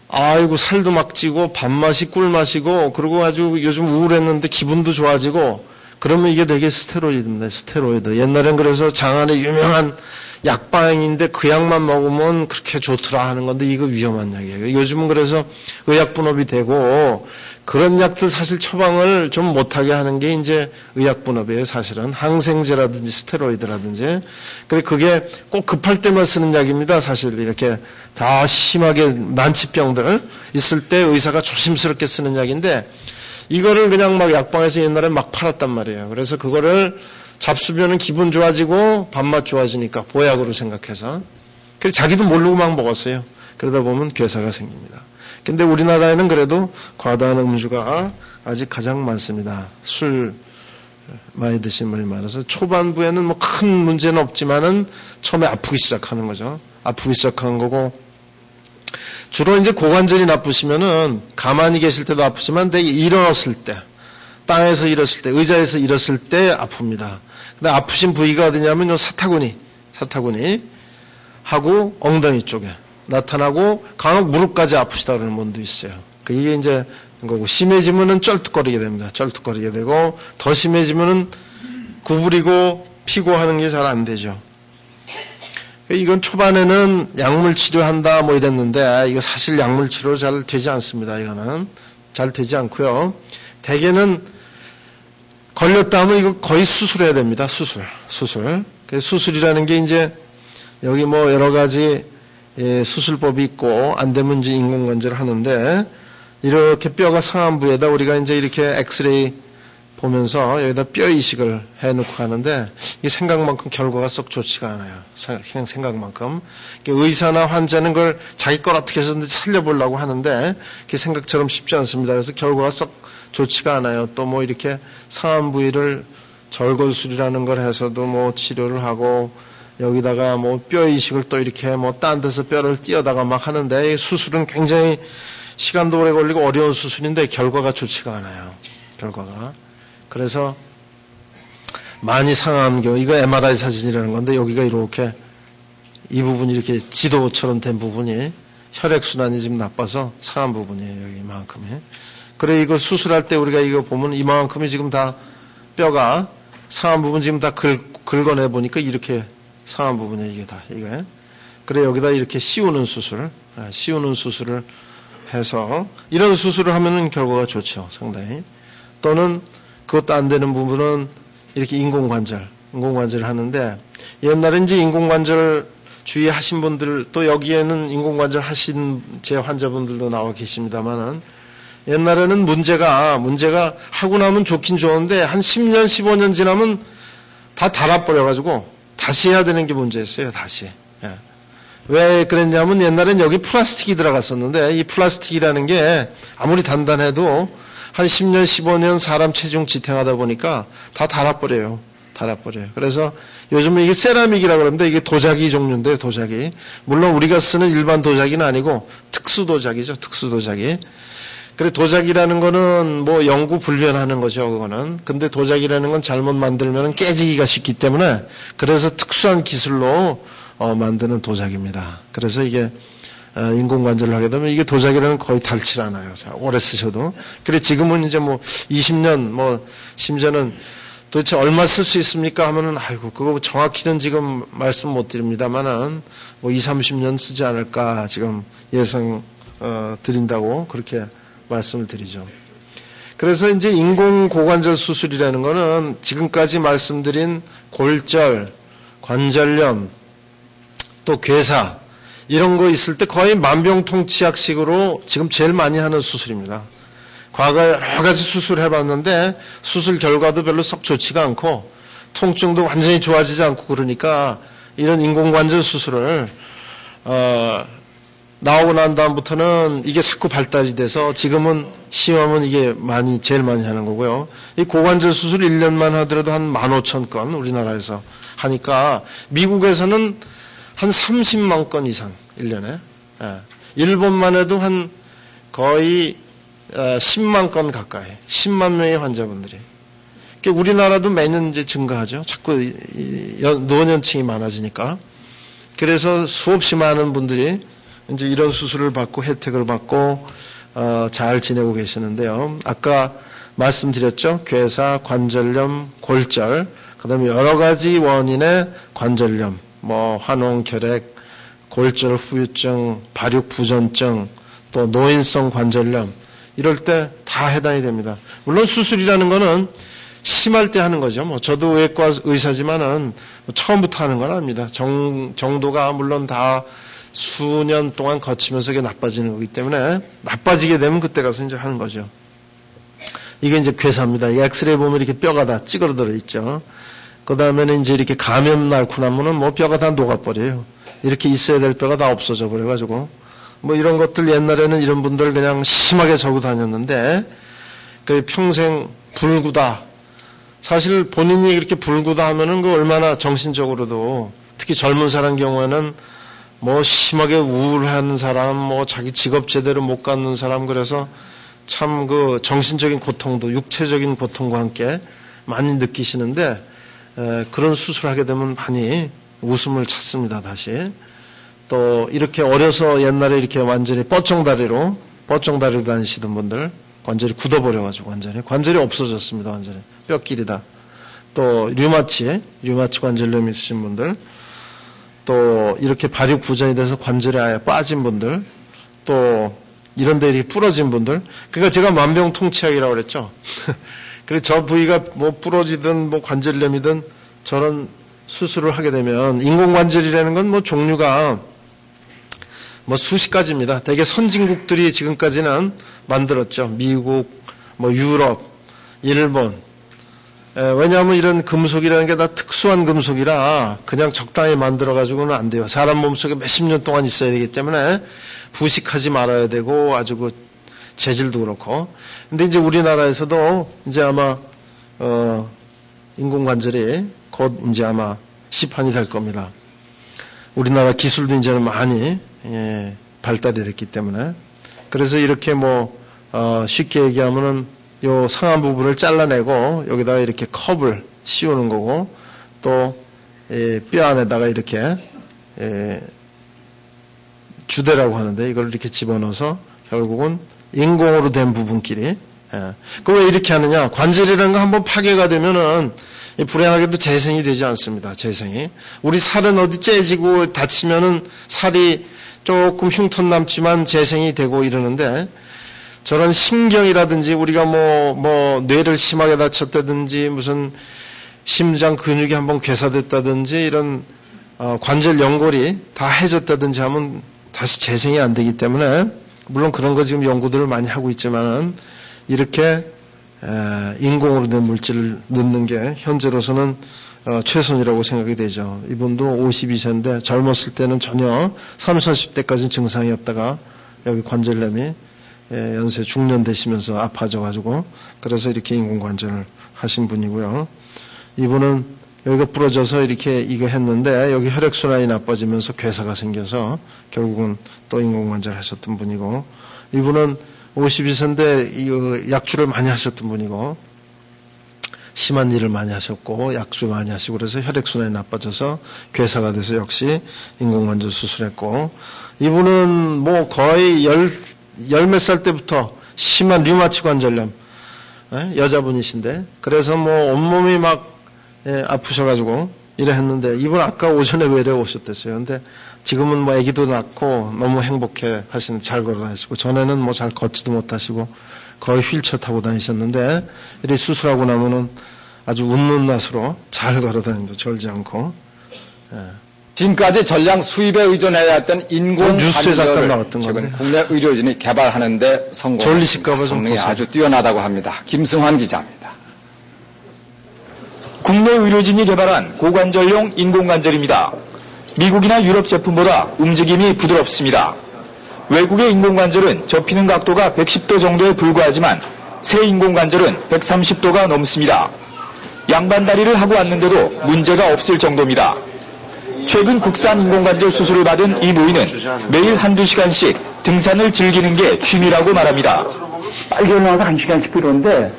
아이고 살도 막 찌고 밥맛이 꿀맛이고 그리고 아주 요즘 우울했는데 기분도 좋아지고 그러면 이게 되게 스테로이드입니다. 스테로이드. 옛날엔 그래서 장안의 유명한 약방인데 그 약만 먹으면 그렇게 좋더라 하는 건데 이거 위험한 약이에요. 요즘은 그래서 의약분업이 되고 그런 약들 사실 처방을 좀 못하게 하는 게 이제 의약분업이에요. 사실은 항생제라든지 스테로이드라든지. 그게 꼭 급할 때만 쓰는 약입니다. 사실 이렇게 다 심하게 난치병들 있을 때 의사가 조심스럽게 쓰는 약인데 이거를 그냥 막 약방에서 옛날에 막 팔았단 말이에요. 그래서 그거를 잡수면은 기분 좋아지고 밥맛 좋아지니까 보약으로 생각해서. 그래서 자기도 모르고 막 먹었어요. 그러다 보면 괴사가 생깁니다. 근데 우리나라에는 그래도 과다한 음주가 아직 가장 많습니다. 술 많이 드시는 분이 많아서 초반부에는 뭐 큰 문제는 없지만은 처음에 아프기 시작하는 거죠. 아프기 시작하는 거고 주로 이제 고관절이 나쁘시면은 가만히 계실 때도 아프지만 되게 일어났을 때 땅에서 일었을 때 의자에서 일었을 때 아픕니다. 근데 아프신 부위가 어디냐면 요 사타구니 하고 엉덩이 쪽에 나타나고 간혹 무릎까지 아프시다 그러는 분도 있어요. 이게 이제 거고 심해지면은 쩔뚝거리게 됩니다. 쩔뚝거리게 되고 더 심해지면은 구부리고 피고 하는 게 잘 안 되죠. 이건 초반에는 약물 치료한다 뭐 이랬는데 이거 사실 약물 치료 잘 되지 않습니다. 이거는 잘 되지 않고요. 대개는 걸렸다 하면 이거 거의 수술해야 됩니다. 수술. 수술이라는 게 이제 여기 뭐 여러 가지 수술법이 있고 안 되면 이제 인공관절을 하는데 이렇게 뼈가 상한 부에다 우리가 이제 이렇게 엑스레이 보면서 여기다 뼈 이식을 해놓고 하는데 이 생각만큼 결과가 썩 좋지가 않아요. 그냥 생각만큼. 의사나 환자는 그걸 자기 걸 어떻게 해서든지 살려보려고 하는데 그게 생각처럼 쉽지 않습니다. 그래서 결과가 썩 좋지가 않아요. 또 뭐 이렇게 상한 부위를 절골술이라는 걸 해서도 뭐 치료를 하고 여기다가 뭐 뼈 이식을 또 이렇게 뭐 딴 데서 뼈를 띄어다가 막 하는데 수술은 굉장히 시간도 오래 걸리고 어려운 수술인데 결과가 좋지가 않아요. 결과가. 그래서 많이 상한 경우 이거 MRI 사진이라는 건데 여기가 이렇게 이 부분이 이렇게 지도처럼 된 부분이 혈액순환이 지금 나빠서 상한 부분이에요. 여기 이만큼이. 그래 이거 수술할 때 우리가 이거 보면 이만큼이 지금 다 뼈가 상한 부분 지금 다 긁어내 보니까 이렇게 상한 부분이에요. 이게 다 이게. 그래 여기다 이렇게 씌우는 수술을 해서 이런 수술을 하면은 결과가 좋죠. 상당히. 또는 그것도 안 되는 부분은 이렇게 인공관절을 하는데 옛날에 이제 인공관절 주의하신 분들 또 여기에는 인공관절 하신 제 환자분들도 나와 계십니다만은 옛날에는 문제가 하고 나면 좋긴 좋은데 한 10년 15년 지나면 다 닳아버려가지고 다시 해야 되는 게 문제였어요. 다시. 예. 왜 그랬냐면 옛날엔 여기 플라스틱이 들어갔었는데 이 플라스틱이라는 게 아무리 단단해도 한 10년 15년 사람 체중 지탱하다 보니까 다 닳아버려요. 그래서 요즘은 이게 세라믹이라고 그러는데 이게 도자기 종류인데요. 도자기. 물론 우리가 쓰는 일반 도자기는 아니고 특수도자기죠. 특수도자기. 그래 도자기라는 거는 뭐 영구 불변하는 거죠. 그거는. 근데 도자기라는 건 잘못 만들면 깨지기가 쉽기 때문에 그래서 특수한 기술로 만드는 도자기입니다. 그래서 이게 인공관절을 하게 되면 이게 도자기라는 거의 닳질 않아요. 오래 쓰셔도. 그래 지금은 이제 뭐 20년 뭐 심지어는 도대체 얼마 쓸 수 있습니까 하면은 아이고 그거 정확히는 지금 말씀 못 드립니다만은 뭐 20, 30년 쓰지 않을까 지금 예상 드린다고 그렇게 말씀을 드리죠. 그래서 이제 인공고관절 수술이라는 거는 지금까지 말씀드린 골절, 관절염, 또 괴사 이런 거 있을 때 거의 만병통치약식으로 지금 제일 많이 하는 수술입니다. 과거에 여러 가지 수술을 해봤는데 수술 결과도 별로 썩 좋지가 않고 통증도 완전히 좋아지지 않고 그러니까 이런 인공관절 수술을 나오고 난 다음부터는 이게 자꾸 발달이 돼서 지금은 시험은 이게 제일 많이 하는 거고요. 이 고관절 수술 1년만 하더라도 한 15,000건 우리나라에서 하니까 미국에서는 한 30만 건 이상 1년에. 일본만 해도 한 거의 10만 건 가까이 10만 명의 환자분들이. 우리나라도 매년 이제 증가하죠. 자꾸 노년층이 많아지니까. 그래서 수없이 많은 분들이 이제 이런 수술을 받고 혜택을 받고 잘 지내고 계시는데요. 아까 말씀드렸죠. 괴사, 관절염, 골절, 그다음에 여러 가지 원인의 관절염 뭐 환원결핵, 골절 후유증, 발육 부전증, 또 노인성 관절염 이럴 때 다 해당이 됩니다. 물론 수술이라는 거는 심할 때 하는 거죠. 뭐 저도 외과 의사지만은 처음부터 하는 건 아닙니다. 정도가 물론 다 수년 동안 거치면서 이게 나빠지는 거기 때문에 나빠지게 되면 그때 가서 이제 하는 거죠. 이게 이제 괴사입니다. 이 엑스레이 보면 이렇게 뼈가 다 찌그러들어 있죠. 그 다음에는 이제 이렇게 감염 낳고 나면은 뭐 뼈가 다 녹아버려요. 이렇게 있어야 될 뼈가 다 없어져 버려가지고 뭐 이런 것들 옛날에는 이런 분들 그냥 심하게 저고 다녔는데 그 평생 불구다. 사실 본인이 이렇게 불구다 하면은 그 얼마나 정신적으로도 특히 젊은 사람 경우에는 뭐 심하게 우울한 사람, 뭐 자기 직업 제대로 못 갖는 사람 그래서 참 그 정신적인 고통도 육체적인 고통과 함께 많이 느끼시는데 그런 수술하게 되면 많이 웃음을 찾습니다. 다시 또 이렇게 어려서 옛날에 이렇게 완전히 뻗정다리로 다니시던 분들 관절이 굳어버려가지고 관절이 없어졌습니다. 완전히 뼈끼리 다. 또 류마치 관절염 있으신 분들, 또 이렇게 발육 부전이 돼서 관절이 아예 빠진 분들, 또 이런 데 이렇게 부러진 분들. 그러니까 제가 만병통치약이라고 그랬죠. 그래서 저 부위가 뭐 부러지든 뭐 관절염이든 저런 수술을 하게 되면 인공관절이라는 건 뭐 종류가 뭐 수십 가지입니다. 대개 선진국들이 지금까지는 만들었죠. 미국, 뭐 유럽, 일본. 왜냐하면 이런 금속이라는 게 다 특수한 금속이라 그냥 적당히 만들어가지고는 안 돼요. 사람 몸속에 몇십 년 동안 있어야 되기 때문에 부식하지 말아야 되고 아주 그 재질도 그렇고. 근데 이제 우리나라에서도 이제 아마, 인공관절이 곧 이제 아마 시판이 될 겁니다. 우리나라 기술도 이제는 많이, 발달이 됐기 때문에. 그래서 이렇게 뭐, 쉽게 얘기하면은 요 상한 부분을 잘라내고 여기다가 이렇게 컵을 씌우는 거고 또 뼈 안에다가 이렇게 주대라고 하는데 이걸 이렇게 집어넣어서 결국은 인공으로 된 부분끼리. 그거 왜 이렇게 하느냐? 관절이라는 거 한번 파괴가 되면은 불행하게도 재생이 되지 않습니다. 재생이. 우리 살은 어디 째지고 다치면은 살이 조금 흉터 남지만 재생이 되고 이러는데 저런 신경이라든지 우리가 뭐 뇌를 심하게 다쳤다든지 무슨 심장 근육이 한번 괴사됐다든지 이런 관절 연골이 다 해졌다든지 하면 다시 재생이 안 되기 때문에 물론 그런 거 지금 연구들을 많이 하고 있지만은 이렇게 인공으로 된 물질을 넣는 게 현재로서는 최선이라고 생각이 되죠. 이분도 52세인데 젊었을 때는 전혀 30, 40대까지는 증상이 없다가 여기 관절염이 연세 중년 되시면서 아파져가지고 그래서 이렇게 인공관절을 하신 분이고요. 이분은 여기가 부러져서 이렇게 이거 했는데 여기 혈액순환이 나빠지면서 괴사가 생겨서 결국은 또 인공관절 하셨던 분이고 이분은 52세인데 약주를 많이 하셨던 분이고 심한 일을 많이 하셨고 약주 많이 하시고 그래서 혈액순환이 나빠져서 괴사가 돼서 역시 인공관절 수술했고 이분은 뭐 거의 열 몇 살 때부터 심한 류마치 관절염 여자분이신데 그래서 뭐 온몸이 막 아프셔가지고 이래 했는데 이분 아까 오전에 외래 오셨댔어요. 근데 지금은 뭐 아기도 낳고 너무 행복해 하시는 잘 걸어 다니시고 전에는 뭐 잘 걷지도 못하시고 거의 휠체어 타고 다니셨는데 이렇게 수술하고 나면은 아주 웃는 낯으로 잘 걸어 다닙니다. 절지 않고. 지금까지 전량 수입에 의존해야 했던 인공 관절을 최근 국내 의료진이 개발하는 데 성공했습니다. 성능이 아주 뛰어나다고 합니다. 김승환 기자입니다. 국내 의료진이 개발한 고관절용 인공관절입니다. 미국이나 유럽 제품보다 움직임이 부드럽습니다. 외국의 인공관절은 접히는 각도가 110도 정도에 불과하지만 새 인공관절은 130도가 넘습니다. 양반다리를 하고 왔는데도 문제가 없을 정도입니다. 최근 국산 인공관절 수술을 받은 이 노인은 매일 한두 시간씩 등산을 즐기는 게 취미라고 말합니다. 빨리 일어나서 1시간씩 필요한데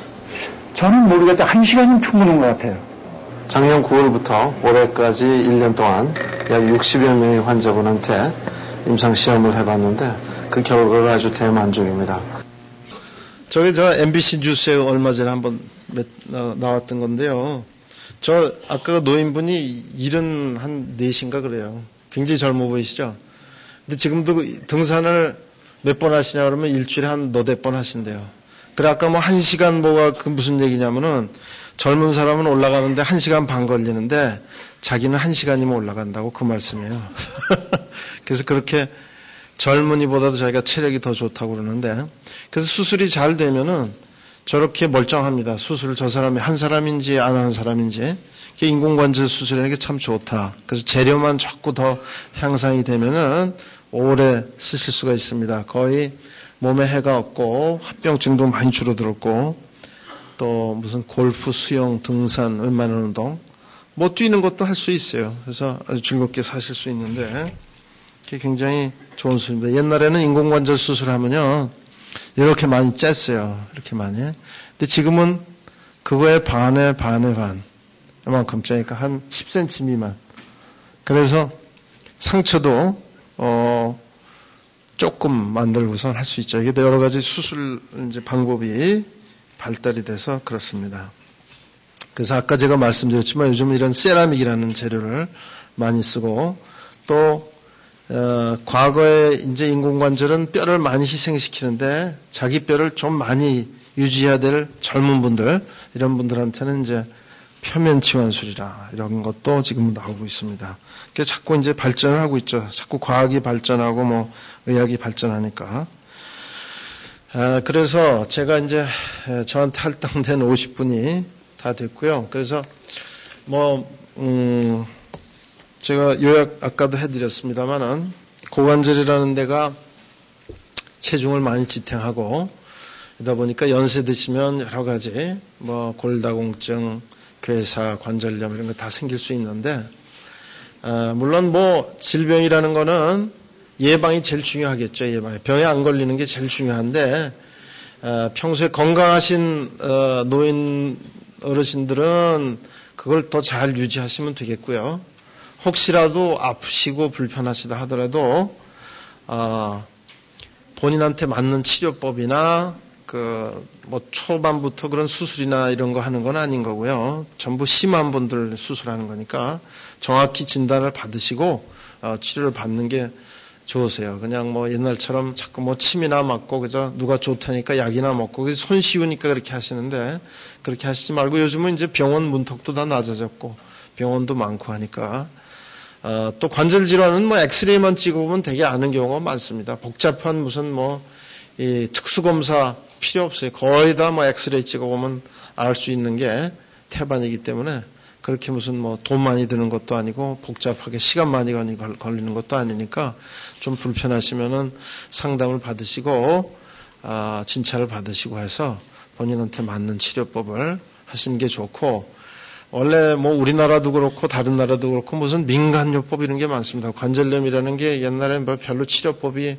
저는 모르겠어요. 1시간이면 충분한 것 같아요. 작년 9월부터 올해까지 1년 동안 약 60여 명의 환자분한테 임상시험을 해봤는데 그 결과가 아주 대만족입니다. 저게 저 MBC 뉴스에 얼마 전에 한번 나왔던 건데요. 저 아까 노인분이 74인가 그래요. 굉장히 젊어 보이시죠? 근데 지금도 등산을 몇 번 하시냐 그러면 일주일에 한 너댓 번 하신대요. 그래 아까 뭐 1시간 뭐가 그 무슨 얘기냐면은 젊은 사람은 올라가는데 1시간 반 걸리는데 자기는 1시간이면 올라간다고 그 말씀이에요. 그래서 그렇게 젊은이보다도 자기가 체력이 더 좋다고 그러는데 그래서 수술이 잘 되면은 저렇게 멀쩡합니다. 수술을 저 사람이 한 사람인지 안 하는 사람인지. 인공관절 수술이라는 게 참 좋다. 그래서 재료만 자꾸 더 향상이 되면은 오래 쓰실 수가 있습니다. 거의 몸에 해가 없고 합병증도 많이 줄어들었고 또 무슨 골프, 수영, 등산, 웬만한 운동 뭐 뛰는 것도 할 수 있어요. 그래서 아주 즐겁게 사실 수 있는데 그게 굉장히 좋은 수술입니다. 옛날에는 인공관절 수술하면요 이렇게 많이 쬐어요. 이렇게 많이. 근데 지금은 그거의 반에 반. 이만큼 쬐니까 한 10cm 미만. 그래서 상처도, 조금 만들고선 할 수 있죠. 이게 여러 가지 수술 이제 방법이 발달이 돼서 그렇습니다. 그래서 아까 제가 말씀드렸지만 요즘 이런 세라믹이라는 재료를 많이 쓰고 또 과거에 이제 인공관절은 뼈를 많이 희생시키는데 자기 뼈를 좀 많이 유지해야 될 젊은 분들, 이런 분들한테는 이제 표면 치환술이라 이런 것도 지금 나오고 있습니다. 그래서 자꾸 이제 발전을 하고 있죠. 자꾸 과학이 발전하고 뭐 의학이 발전하니까. 그래서 제가 이제 저한테 할당된 50분이 다 됐고요. 그래서 제가 요약 아까도 해드렸습니다만은 고관절이라는 데가 체중을 많이 지탱하고 그러다 보니까 연세 드시면 여러 가지 골다공증, 괴사, 관절염 이런 거 다 생길 수 있는데 물론 질병이라는 거는 예방이 제일 중요하겠죠. 예방. 병에 안 걸리는 게 제일 중요한데 평소에 건강하신 노인 어르신들은 그걸 더 잘 유지하시면 되겠고요. 혹시라도 아프시고 불편하시다 하더라도 본인한테 맞는 치료법이나 초반부터 그런 수술이나 이런 거 하는 건 아닌 거고요. 전부 심한 분들 수술하는 거니까 정확히 진단을 받으시고 치료를 받는 게 좋으세요. 그냥 옛날처럼 자꾸 침이나 맞고 그저 누가 좋다니까 약이나 먹고 손 씌우니까 그렇게 하시는데 그렇게 하시지 말고 요즘은 이제 병원 문턱도 다 낮아졌고 병원도 많고 하니까 또 관절 질환은 엑스레이만 찍어보면 되게 아는 경우가 많습니다. 복잡한 무슨 이 특수검사 필요 없어요. 거의 다 엑스레이 찍어보면 알 수 있는 게 태반이기 때문에 그렇게 무슨 돈 많이 드는 것도 아니고 복잡하게 시간 많이 걸리는 것도 아니니까 좀 불편하시면은 상담을 받으시고 진찰을 받으시고 해서 본인한테 맞는 치료법을 하시는 게 좋고 원래 우리나라도 그렇고 다른 나라도 그렇고 무슨 민간요법 이런 게 많습니다. 관절염이라는 게 옛날에 별로 치료법이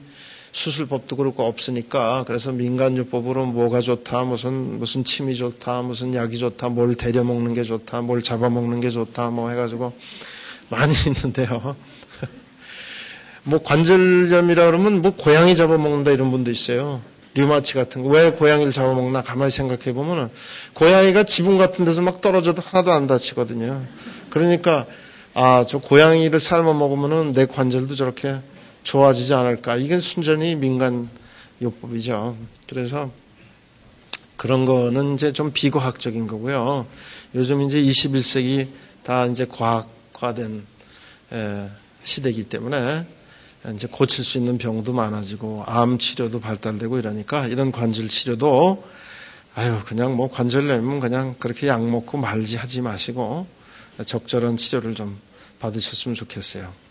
수술법도 그렇고 없으니까 그래서 민간요법으로 뭐가 좋다, 무슨 침이 좋다, 무슨 약이 좋다, 뭘 데려 먹는 게 좋다, 뭘 잡아 먹는 게 좋다, 해가지고 많이 있는데요. 관절염이라 그러면 고양이 잡아 먹는다 이런 분도 있어요. 류마치 같은 거. 왜 고양이를 잡아 먹나 가만히 생각해 보면은 고양이가 지붕 같은 데서 막 떨어져도 하나도 안 다치거든요. 그러니까 저 고양이를 삶아 먹으면은 내 관절도 저렇게 좋아지지 않을까. 이건 순전히 민간요법이죠. 그래서 그런 거는 이제 좀 비과학적인 거고요. 요즘 이제 21세기 다 이제 과학화된 시대이기 때문에 이제 고칠 수 있는 병도 많아지고 암 치료도 발달되고 이러니까 이런 관절 치료도 그냥 관절염이면 그냥 그렇게 약 먹고 말지 하지 마시고 적절한 치료를 좀 받으셨으면 좋겠어요.